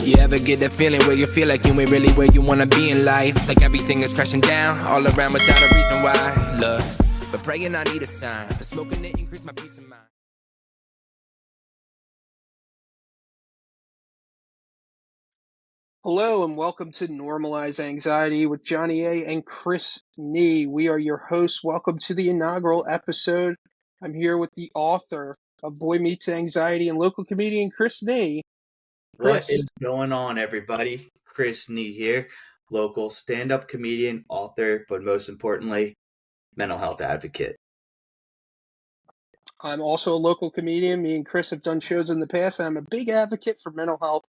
You ever get that feeling where you feel like you ain't really where you wanna be in life? Like everything is crashing down all around without a reason why. Look, but praying I need a sign, but smoking it increase my peace of mind. Hello and welcome to Normalize Anxiety with Johnny A and Chris Nee. We are your hosts. Welcome to the inaugural episode. I'm here with the author of Boy Meets Anxiety and local comedian Chris Nee. What is going on, everybody? Chris Nee here, local stand-up comedian, author, but most importantly, mental health advocate. I'm also a local comedian. Me and Chris have done shows in the past. I'm a big advocate for mental health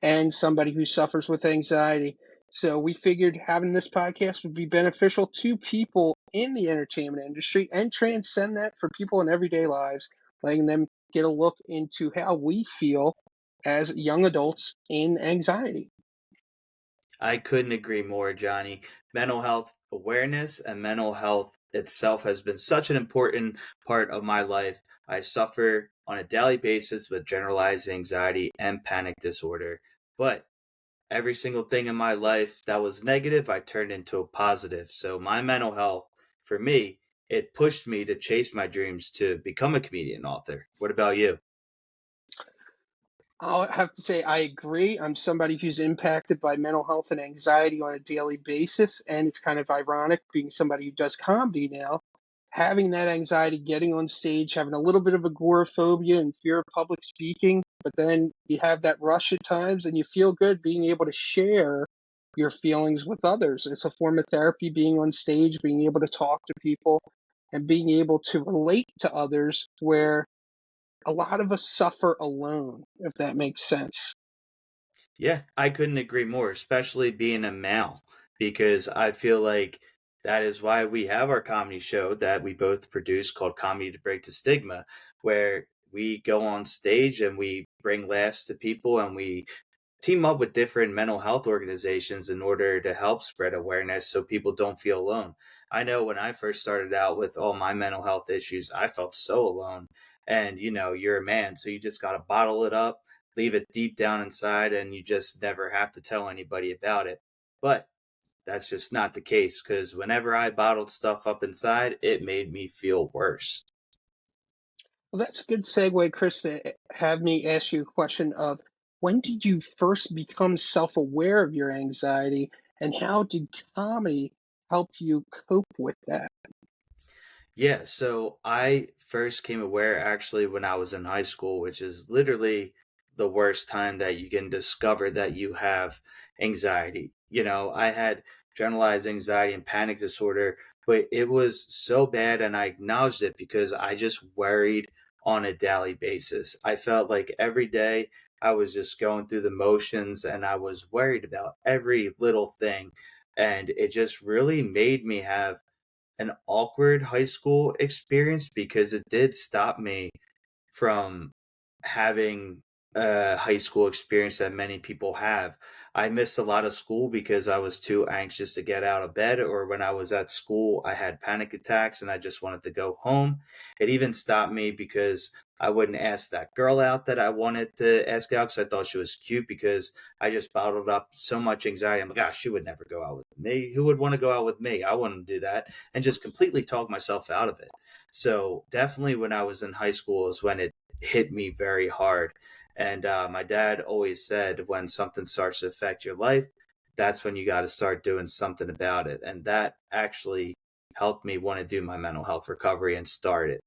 and somebody who suffers with anxiety. So we figured having this podcast would be beneficial to people in the entertainment industry and transcend that for people in everyday lives, letting them get a look into how we feel as young adults in anxiety. I couldn't agree more, Johnny. Mental health awareness and mental health itself has been such an important part of my life. I suffer on a daily basis with generalized anxiety and panic disorder, but every single thing in my life that was negative, I turned into a positive. So my mental health, for me, it pushed me to chase my dreams to become a comedian author. What about you? I'll have to say I agree. I'm somebody who's impacted by mental health and anxiety on a daily basis, and it's kind of ironic being somebody who does comedy now, having that anxiety, getting on stage, having a little bit of agoraphobia and fear of public speaking, but then you have that rush at times and you feel good being able to share your feelings with others. It's a form of therapy, being on stage, being able to talk to people, and being able to relate to others where a lot of us suffer alone, if that makes sense. Yeah, I couldn't agree more, especially being a male, because I feel like that is why we have our comedy show that we both produce called Comedy to Break the Stigma, where we go on stage and we bring laughs to people and we team up with different mental health organizations in order to help spread awareness so people don't feel alone. I know when I first started out with all my mental health issues, I felt so alone. And you're a man, so you just got to bottle it up, leave it deep down inside, and you just never have to tell anybody about it. But that's just not the case, because whenever I bottled stuff up inside, it made me feel worse. Well, that's a good segue, Chris, to have me ask you a question of when did you first become self-aware of your anxiety and how did comedy help you cope with that? Yeah, so I first came aware actually when I was in high school, which is literally the worst time that you can discover that you have anxiety. I had generalized anxiety and panic disorder, but it was so bad and I acknowledged it because I just worried on a daily basis. I felt like every day I was just going through the motions and I was worried about every little thing. And it just really made me have an awkward high school experience because it did stop me from having a high school experience that many people have. I missed a lot of school because I was too anxious to get out of bed, or when I was at school, I had panic attacks and I just wanted to go home. It even stopped me because I wouldn't ask that girl out that I wanted to ask out because I thought she was cute because I just bottled up so much anxiety. I'm like, gosh, she would never go out with me. Who would want to go out with me? I wouldn't do that. And just completely talk myself out of it. So definitely when I was in high school is when it hit me very hard. And my dad always said, when something starts to affect your life, that's when you got to start doing something about it. And that actually helped me want to do my mental health recovery and start it.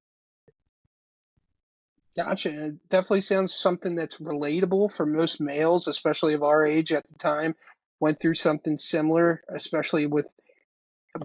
Gotcha. It definitely sounds something that's relatable for most males, especially of our age at the time, went through something similar, especially with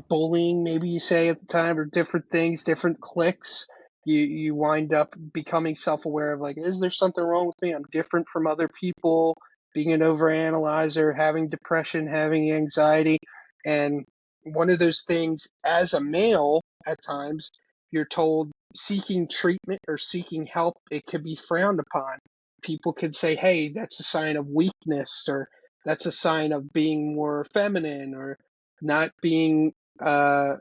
bullying, maybe you say at the time, or different things, different cliques. You wind up becoming self-aware of like, is there something wrong with me? I'm different from other people, being an overanalyzer, having depression, having anxiety. And one of those things as a male, at times, you're told seeking treatment or seeking help, it could be frowned upon. People could say, hey, that's a sign of weakness, or that's a sign of being more feminine, or not being a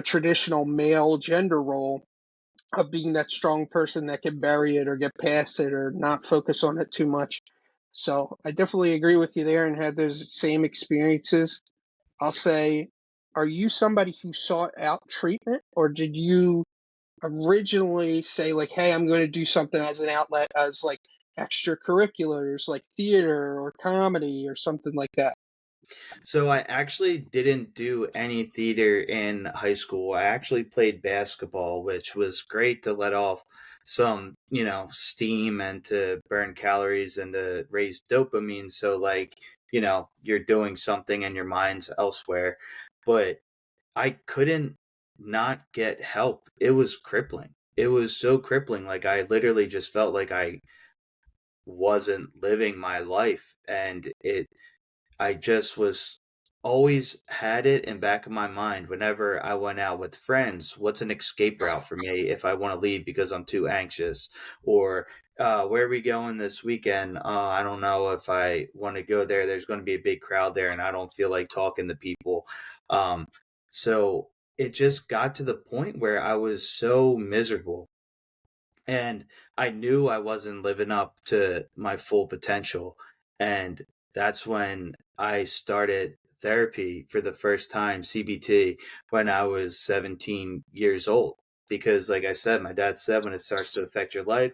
traditional male gender role of being that strong person that can bury it or get past it or not focus on it too much. So I definitely agree with you there and had those same experiences. I'll say, are you somebody who sought out treatment, or did you originally say like, hey, I'm going to do something as an outlet, as like extracurriculars, like theater or comedy or something like that? So I actually didn't do any theater in high school. I actually played basketball, which was great to let off some, steam and to burn calories and to raise dopamine. So like, you're doing something and your mind's elsewhere. But I couldn't not get help. It was crippling. It was so crippling. Like I literally just felt like I wasn't living my life, and I just was always had it in back of my mind whenever I went out with friends. What's an escape route for me if I want to leave because I'm too anxious? Or where are we going this weekend? I don't know if I want to go there. There's going to be a big crowd there, and I don't feel like talking to people. Um, so it just got to the point where I was so miserable, and I knew I wasn't living up to my full potential. And that's when I started therapy for the first time, CBT, when I was 17 years old. Because, like I said, my dad said when it starts to affect your life,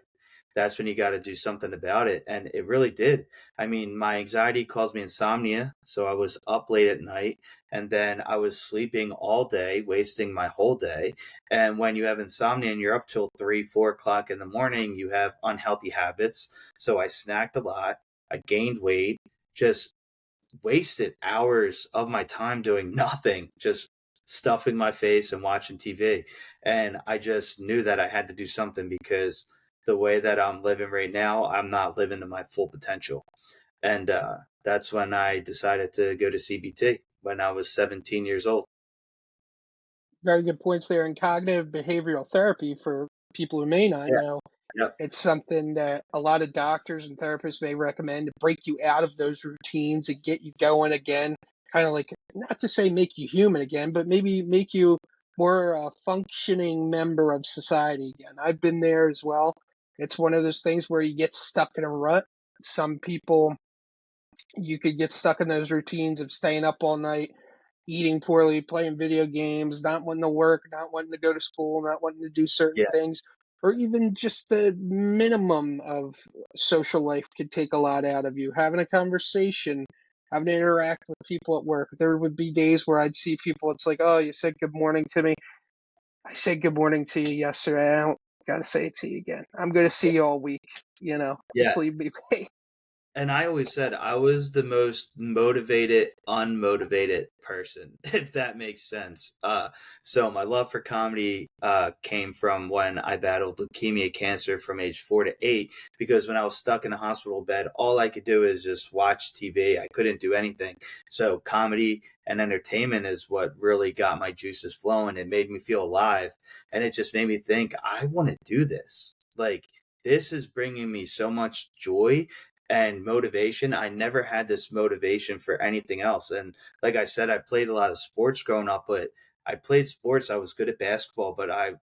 that's when you got to do something about it. And it really did. I mean, my anxiety caused me insomnia. So I was up late at night, and then I was sleeping all day, wasting my whole day. And when you have insomnia and you're up till 3, 4 o'clock in the morning, you have unhealthy habits. So I snacked a lot. I gained weight, just wasted hours of my time doing nothing, just stuffing my face and watching TV. And I just knew that I had to do something because the way that I'm living right now, I'm not living to my full potential. And that's when I decided to go to CBT when I was 17 years old. Very good points there. In cognitive behavioral therapy, for people who may not Yeah. know, Yep. it's something that a lot of doctors and therapists may recommend to break you out of those routines and get you going again. Kind of like, not to say make you human again, but maybe make you more a functioning member of society again. I've been there as well. It's one of those things where you get stuck in a rut. Some people, you could get stuck in those routines of staying up all night, eating poorly, playing video games, not wanting to work, not wanting to go to school, not wanting to do certain Yeah. things, or even just the minimum of social life could take a lot out of you. Having a conversation, having to interact with people at work. There would be days where I'd see people, it's like, oh, you said good morning to me. I said good morning to you yesterday. I don't got to say it to you again. I'm going to see you all week. Yeah. Just leave me be. And I always said I was the most motivated, unmotivated person, if that makes sense. So my love for comedy came from when I battled leukemia cancer from age 4 to 8, because when I was stuck in a hospital bed, all I could do is just watch TV. I couldn't do anything. So comedy and entertainment is what really got my juices flowing. It made me feel alive. And it just made me think, I want to do this. Like, this is bringing me so much joy and motivation. I never had this motivation for anything else. And like I said, I played a lot of sports growing up, but I played sports. I was good at basketball, but I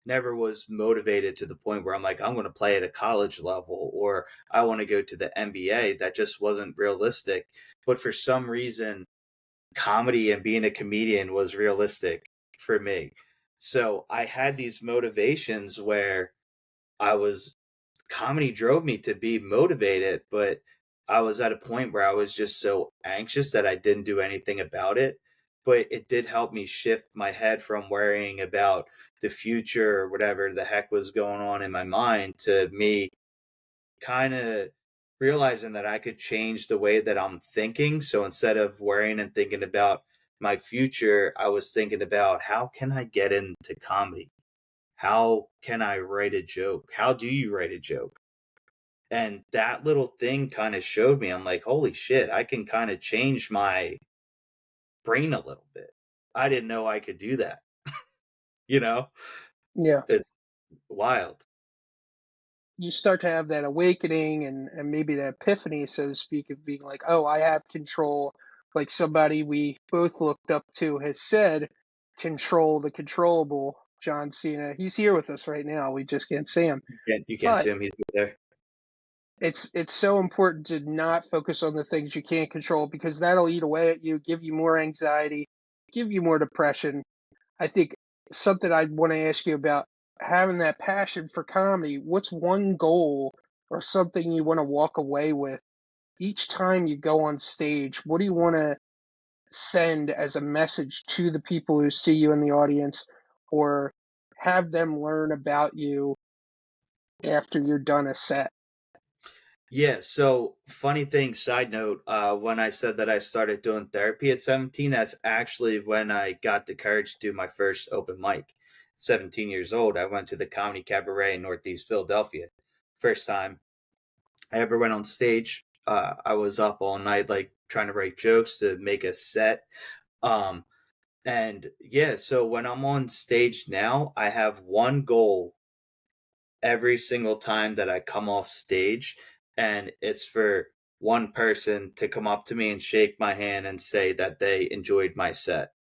never was motivated to the point where I'm like, I'm going to play at a college level or I want to go to the NBA. That just wasn't realistic. But for some reason, comedy and being a comedian was realistic for me. So I had these motivations where I was comedy drove me to be motivated, but I was at a point where I was just so anxious that I didn't do anything about it. But it did help me shift my head from worrying about the future or whatever the heck was going on in my mind to me kind of realizing that I could change the way that I'm thinking. So instead of worrying and thinking about my future, I was thinking about how can I get into comedy? How can I write a joke? How do you write a joke? And that little thing kind of showed me, I'm like, holy shit, I can kind of change my brain a little bit. I didn't know I could do that. You know, Yeah. it's wild. You start to have that awakening and maybe the epiphany, so to speak, of being like, oh, I have control. Like somebody we both looked up to has said, control the controllable. John Cena. He's here with us right now. We just can't see him. You can't see But him. He's there. it's so important to not focus on the things you can't control, because that'll eat away at you, give you more anxiety, give you more depression. I think something I'd want to ask you about, having that passion for comedy, what's one goal or something you want to walk away with each time you go on stage? What do you want to send as a message to the people who see you in the audience, or have them learn about you after you're done a set? Yeah, so funny thing, side note, when I said that I started doing therapy at 17, that's actually when I got the courage to do my first open mic. 17 years old, I went to the Comedy Cabaret in Northeast Philadelphia. First time I ever went on stage. I was up all night, like trying to write jokes to make a set. Um, and yeah, so when I'm on stage now, I have one goal every single time that I come off stage, and it's for one person to come up to me and shake my hand and say that they enjoyed my set.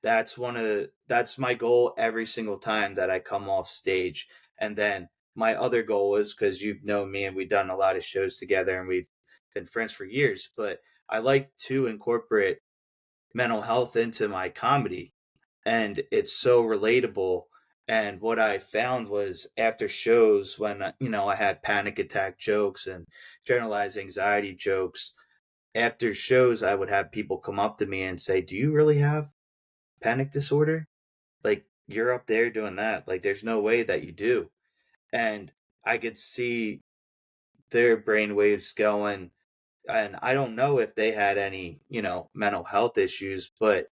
That's my goal every single time that I come off stage. And then my other goal is, because you've known me and we've done a lot of shows together and we've been friends for years, but I like to incorporate mental health into my comedy, and it's so relatable. And what I found was, after shows, when I had panic attack jokes and generalized anxiety jokes, after shows I would have people come up to me and say, "Do you really have panic disorder? Like, you're up there doing that. Like, there's no way that you do." And I could see their brain waves going, and I don't know if they had any, mental health issues, but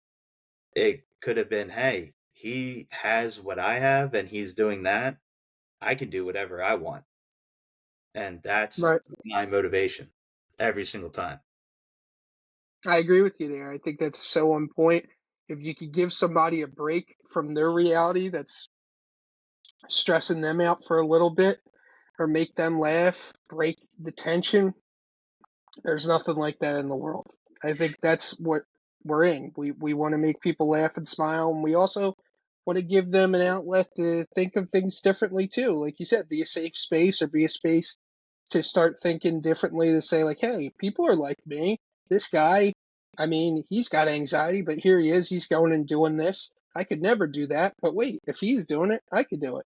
it could have been, hey, he has what I have and he's doing that. I can do whatever I want. And that's Right. my motivation every single time. I agree with you there. I think that's so on point. If you could give somebody a break from their reality that's stressing them out for a little bit, or make them laugh, break the tension, there's nothing like that in the world. I think that's what we're in. We want to make people laugh and smile, and we also want to give them an outlet to think of things differently too. Like you said, be a safe space, or be a space to start thinking differently, to say like, hey, people are like me. This guy, I mean, he's got anxiety, but here he is. He's going and doing this. I could never do that. But wait, if he's doing it, I could do it.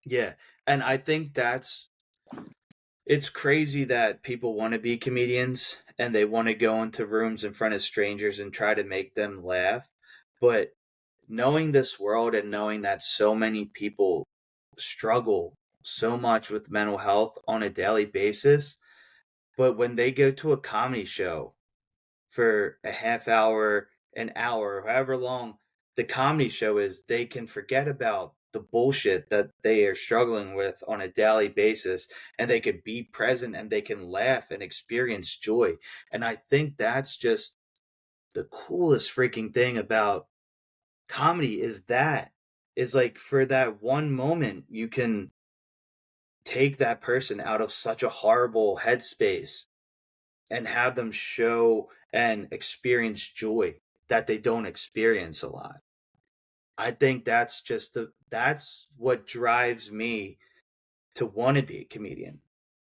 Yeah. And I think it's crazy that people want to be comedians and they want to go into rooms in front of strangers and try to make them laugh. But knowing this world and knowing that so many people struggle so much with mental health on a daily basis, but when they go to a comedy show for a half hour, an hour, however long the comedy show is, they can forget about the bullshit that they are struggling with on a daily basis, and they can be present and they can laugh and experience joy. And I think that's just the coolest freaking thing about comedy, is like, for that one moment you can take that person out of such a horrible headspace and have them show and experience joy that they don't experience a lot. I think that's what drives me to want to be a comedian.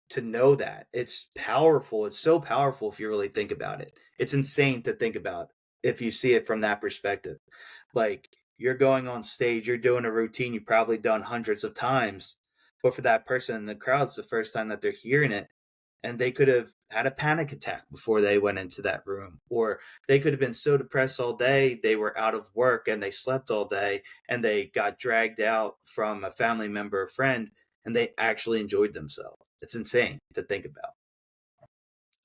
To know that it's powerful. It's so powerful if you really think about it. It's insane to think about if you see it from that perspective. Like, you're going on stage, you're doing a routine you've probably done hundreds of times, but for that person in the crowd, it's the first time that they're hearing it, and they could have had a panic attack before they went into that room, or they could have been so depressed all day they were out of work and they slept all day and they got dragged out from a family member or friend, and they actually enjoyed themselves. It's insane to think about.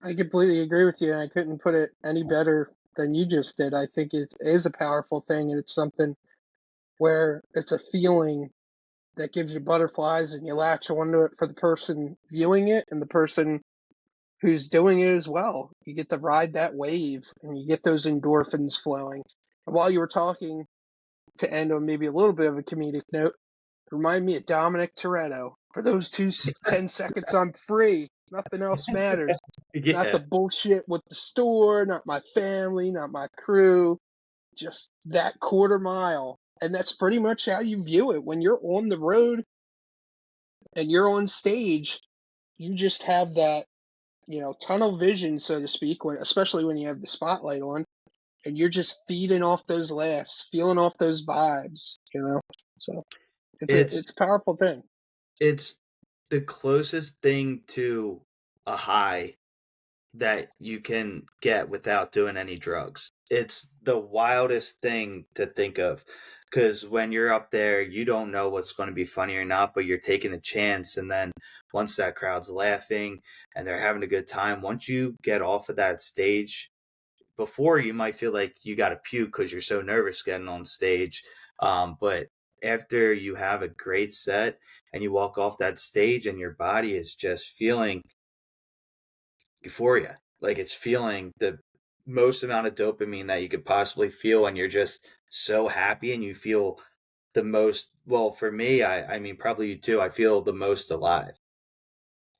I completely agree with you. I couldn't put it any better than you just did. I think it is a powerful thing, and it's something where it's a feeling that gives you butterflies, and you latch onto it for the person viewing it and the person who's doing it as well. You get to ride that wave and you get those endorphins flowing. And while you were talking, to end on maybe a little bit of a comedic note, remind me of Dominic Toretto. For those 10 seconds, I'm free. Nothing else matters. Not the Yeah. bullshit with the store, not my family, not my crew, just that quarter mile. And that's pretty much how you view it. When you're on the road and you're on stage, you just have that, tunnel vision, so to speak, especially when you have the spotlight on, and you're just feeding off those laughs, feeling off those vibes. So It's it's a powerful thing. it's the closest thing to a high that you can get without doing any drugs. It's the wildest thing to think of, because when you're up there, you don't know what's going to be funny or not, but you're taking a chance. And then once that crowd's laughing and they're having a good time, once you get off of that stage, before you might feel like you got to puke because you're so nervous getting on stage. But after you have a great set and you walk off that stage and your body is just feeling euphoria, like it's feeling the most amount of dopamine that you could possibly feel, and you're just so happy and you feel the most, well, for me, I mean, probably you too, I feel the most alive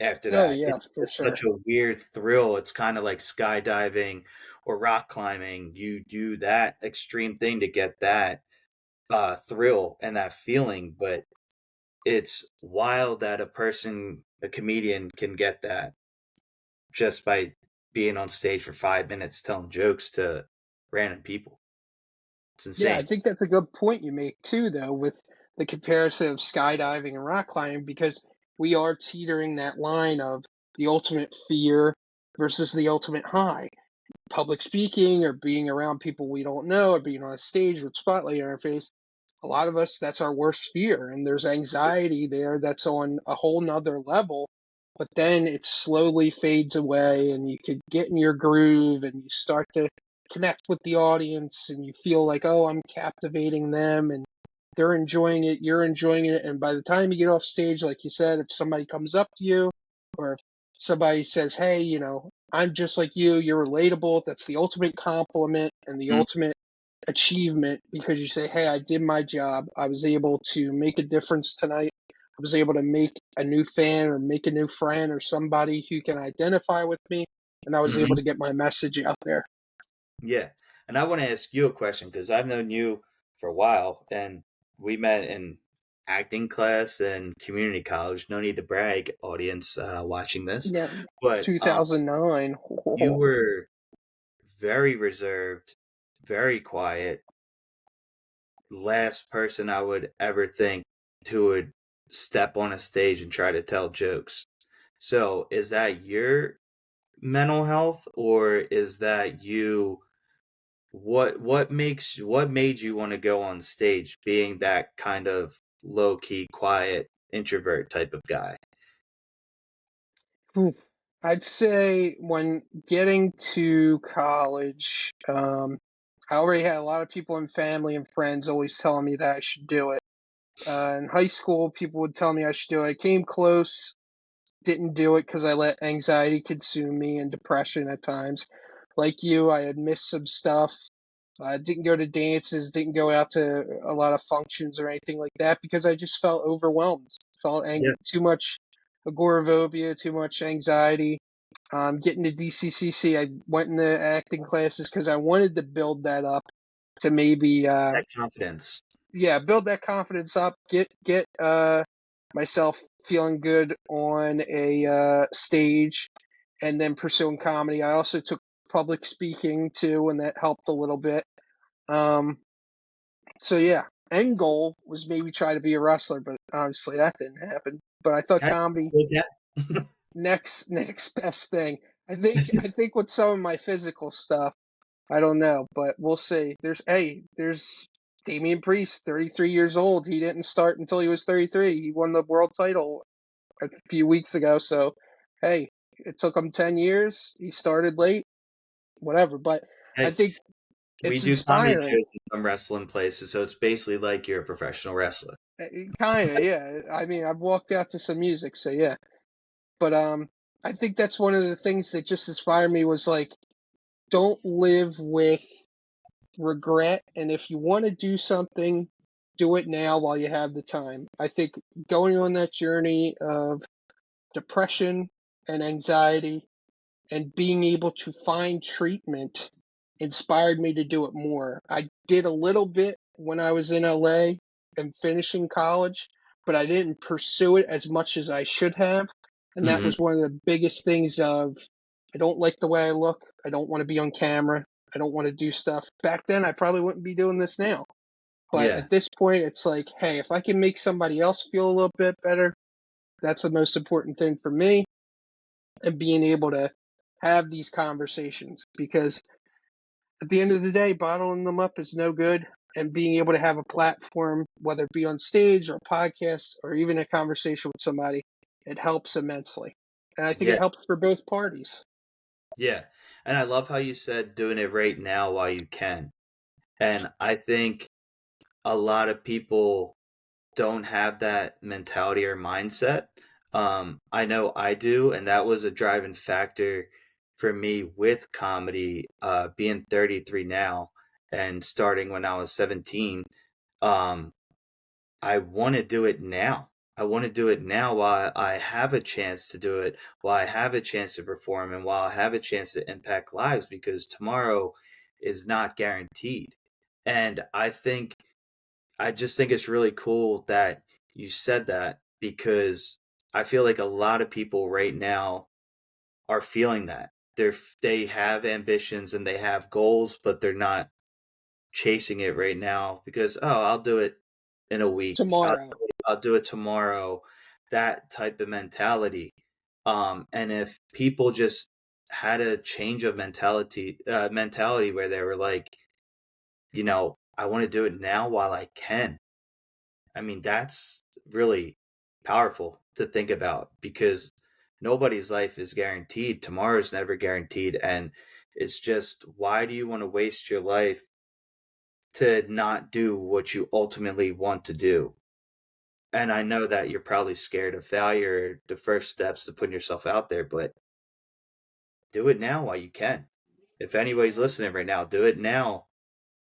after Oh that. yeah, It's for just sure. such a weird thrill. It's kind of like skydiving or rock climbing. You do that extreme thing to get that thrill and that feeling, but it's wild that a comedian can get that just by being on stage for 5 minutes telling jokes to random people. It's Yeah, I insane. think that's a good point you make too, though, with the comparison of skydiving and rock climbing, because we are teetering that line of the ultimate fear versus the ultimate high. Public speaking or being around people we don't know or being on a stage with spotlight in our face, a lot of us, that's our worst fear. And there's anxiety there that's on a whole nother level, but then it slowly fades away and you could get in your groove and you start to connect with the audience and you feel like, oh, I'm captivating them and they're enjoying it, you're enjoying it. And by the time you get off stage, like you said, if somebody comes up to you or if somebody says, hey, I'm just like you're relatable, that's the ultimate compliment and the Mhm. ultimate achievement, because you say, hey, I did my job. I was able to make a difference tonight. I was able to make a new fan or make a new friend or somebody who can identify with me. And I was able Mhm. to get my message out there. Yeah. And I want to ask you a question because I've known you for a while and we met in acting class and community college. No need to brag, audience watching this. Yeah, But 2009. you were very reserved, very quiet, last person I would ever think who would step on a stage and try to tell jokes. So is that your mental health, or is that you? What made you want to go on stage being that kind of low key, quiet, introvert type of guy? Oof. I'd say when getting to college, I already had a lot of people in family and friends always telling me that I should do it. In high school, people would tell me I should do it. I came close, didn't do it because I let anxiety consume me and depression at times. Like you, I had missed some stuff. I didn't go to dances, didn't go out to a lot of functions or anything like that because I just felt overwhelmed. Felt Yeah. too much agoraphobia, too much anxiety. Getting to DCCC, I went in the acting classes because I wanted to build that up to maybe That confidence. yeah, build that confidence up, get myself feeling good on a stage, and then pursuing comedy. I also took public speaking too, and that helped a little bit. Um, so yeah, end goal was maybe try to be a wrestler, but obviously that didn't happen. But I thought Hey, comedy take that. next best thing. I think with some of my physical stuff, I don't know, but we'll see. There's Damian Priest, 33 years old. He didn't start until he was 33. He won the world title a few weeks ago. So, hey, it took him 10 years. He started late, whatever. But I Hey, think we it's do comedy inspiring. shows in some wrestling places, so it's basically like you're a professional wrestler. Kind of, yeah. I mean, I've walked out to some music, so yeah. But I think that's one of the things that just inspired me was like, don't live with regret, and if you want to do something, do it now while you have the time. I think going on that journey of depression and anxiety and being able to find treatment inspired me to do it more. I did a little bit when I was in LA and finishing college, but I didn't pursue it as much as I should have. And that was one of the biggest things of, I don't like the way I look. I don't want to be on camera. I don't want to do stuff. Back then, I probably wouldn't be doing this now. But Yeah. at this point, it's like, hey, if I can make somebody else feel a little bit better, that's the most important thing for me. And being able to have these conversations, because at the end of the day, bottling them up is no good. And being able to have a platform, whether it be on stage or a podcast or even a conversation with somebody, it helps immensely. And I think Yeah. it helps for both parties. Yeah. And I love how you said doing it right now while you can. And I think a lot of people don't have that mentality or mindset. I know I do, and that was a driving factor for me with comedy, being 33 now and starting when I was 17. Um, I want to do it now. I want to do it now while I have a chance to do it, while I have a chance to perform, and while I have a chance to impact lives, because tomorrow is not guaranteed. And I just think it's really cool that you said that, because I feel like a lot of people right now are feeling that. They have ambitions and they have goals, but they're not chasing it right now because, oh, I'll do it in a week. Tomorrow. I'll do it tomorrow. That type of mentality. And if people just had a change of mentality where they were like, I want to do it now while I can. I mean, that's really powerful to think about, because nobody's life is guaranteed. Tomorrow's never guaranteed. And it's just, why do you want to waste your life to not do what you ultimately want to do? And I know that you're probably scared of failure, the first steps to putting yourself out there, but do it now while you can. If anybody's listening right now, do it now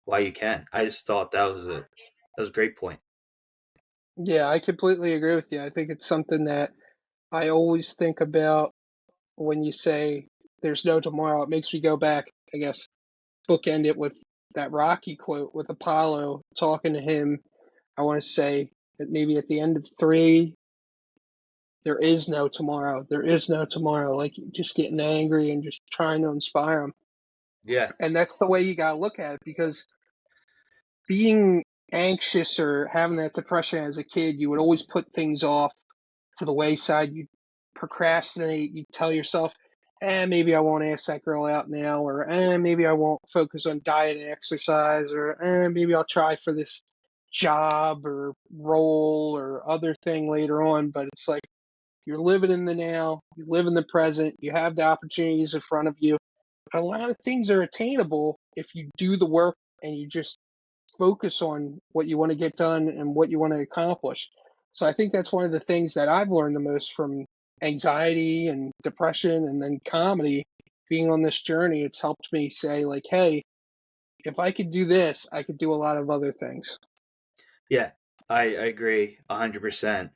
while you can. I just thought that was a great point. Yeah, I completely agree with you. I think it's something that I always think about when you say there's no tomorrow. It makes me go back, I guess, bookend it with that Rocky quote with Apollo talking to him. I want to say that maybe at the end of 3, there is no tomorrow. There is no tomorrow. Like, just getting angry and just trying to inspire him. Yeah. And that's the way you got to look at it, because being anxious or having that depression as a kid, you would always put things off to the wayside. You procrastinate. You tell yourself, maybe I won't ask that girl out now, or maybe I won't focus on diet and exercise, or maybe I'll try for this job or role or other thing later on. But it's like, you're living in the now, you live in the present, you have the opportunities in front of you. A lot of things are attainable if you do the work and you just focus on what you want to get done and what you want to accomplish. So I think that's one of the things that I've learned the most from anxiety and depression and then comedy. Being on this journey, it's helped me say, like, hey, if I could do this, I could do a lot of other things. Yeah, I agree 100%.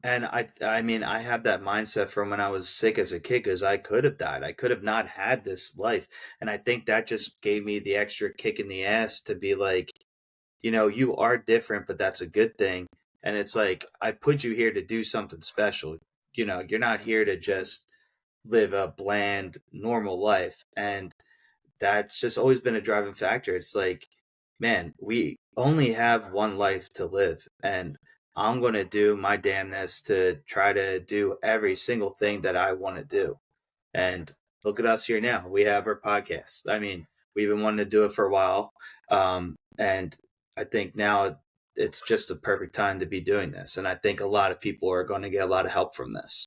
And I mean, I have that mindset from when I was sick as a kid, because I could have died. I could have not had this life. And I think that just gave me the extra kick in the ass to be like, you are different, but that's a good thing. And it's like, I put you here to do something special. You're not here to just live a bland, normal life. And that's just always been a driving factor. It's like, man, we only have one life to live, and I'm going to do my damnness to try to do every single thing that I want to do. And look at us here now. We have our podcast. I mean, we've been wanting to do it for a while. And I think now it's just a perfect time to be doing this. And I think a lot of people are going to get a lot of help from this.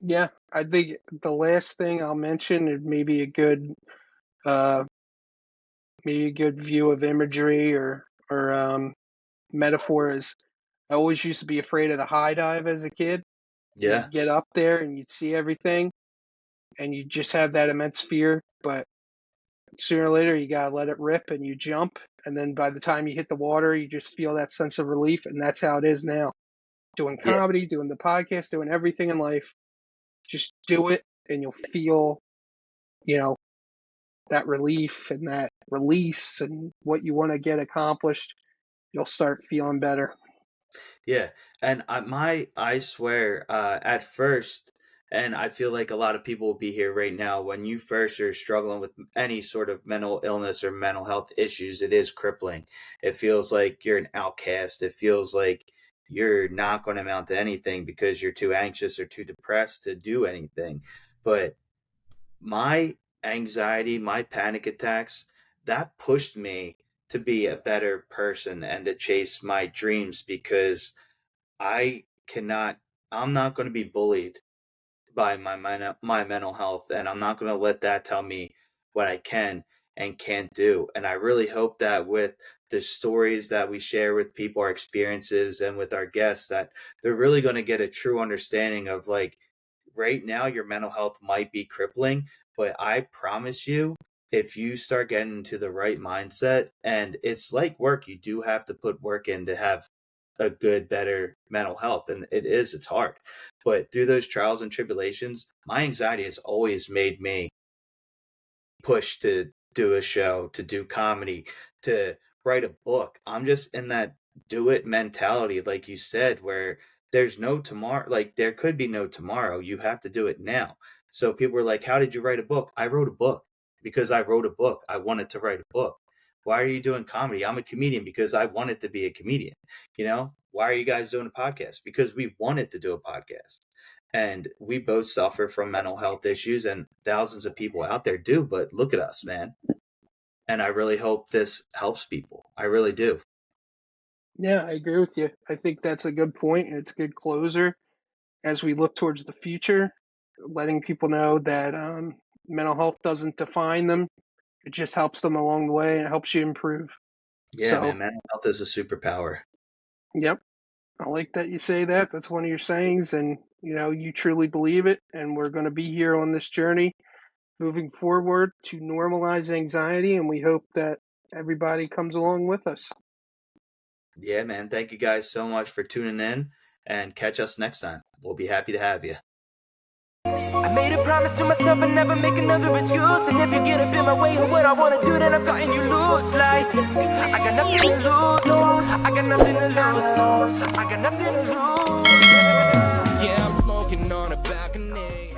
Yeah, I think the last thing I'll mention, is maybe a good view of imagery or metaphor, is I always used to be afraid of the high dive as a kid. Yeah. You'd get up there and you'd see everything, and you just have that immense fear. But sooner or later, you gotta let it rip and you jump. And then by the time you hit the water, you just feel that sense of relief. And that's how it is now. Doing Yeah. comedy, doing the podcast, doing everything in life. Just do it, and you'll feel, that relief and that release and what you want to get accomplished. You'll start feeling better. Yeah, and I swear, at first, and I feel like a lot of people will be here right now. When you first are struggling with any sort of mental illness or mental health issues, it is crippling. It feels like you're an outcast. It feels like you're not going to amount to anything because you're too anxious or too depressed to do anything. But my anxiety, my panic attacks, that pushed me to be a better person and to chase my dreams because I cannot, I'm not going to be bullied by my mental health, and I'm not going to let that tell me what I can and can't do. And I really hope that with the stories that we share with people, our experiences, and with our guests, that they're really going to get a true understanding of like right now, your mental health might be crippling, but I promise you, if you start getting into the right mindset, and it's like work, you do have to put work in to have a good, better mental health. And it's hard. But through those trials and tribulations, my anxiety has always made me push to do a show, to do comedy, to write a book. I'm just in that do it mentality, like you said, where there's no tomorrow. Like there could be no tomorrow. You have to do it now. So people were like, how did you write a book? I wrote a book because I wrote a book. I wanted to write a book. Why are you doing comedy? I'm a comedian because I wanted to be a comedian. Why are you guys doing a podcast? Because we wanted to do a podcast. And we both suffer from mental health issues, and thousands of people out there do. But look at us, man. And I really hope this helps people. I really do. Yeah, I agree with you. I think that's a good point, and it's a good closer as we look towards the future, letting people know that mental health doesn't define them. It just helps them along the way and it helps you improve. Yeah, man, mental health is a superpower. Yep. I like that you say that. That's one of your sayings, and you truly believe it. And we're going to be here on this journey moving forward to normalize anxiety, and we hope that everybody comes along with us. Yeah, man. Thank you guys so much for tuning in, and catch us next time. We'll be happy to have you. I made a promise to myself and never make another excuse. And if you get up in my way of what I want to do, then I'm cutting you loose. Like, I got nothing to lose. I got nothing to lose. I got nothing to lose. Yeah, I'm smoking on a balcony.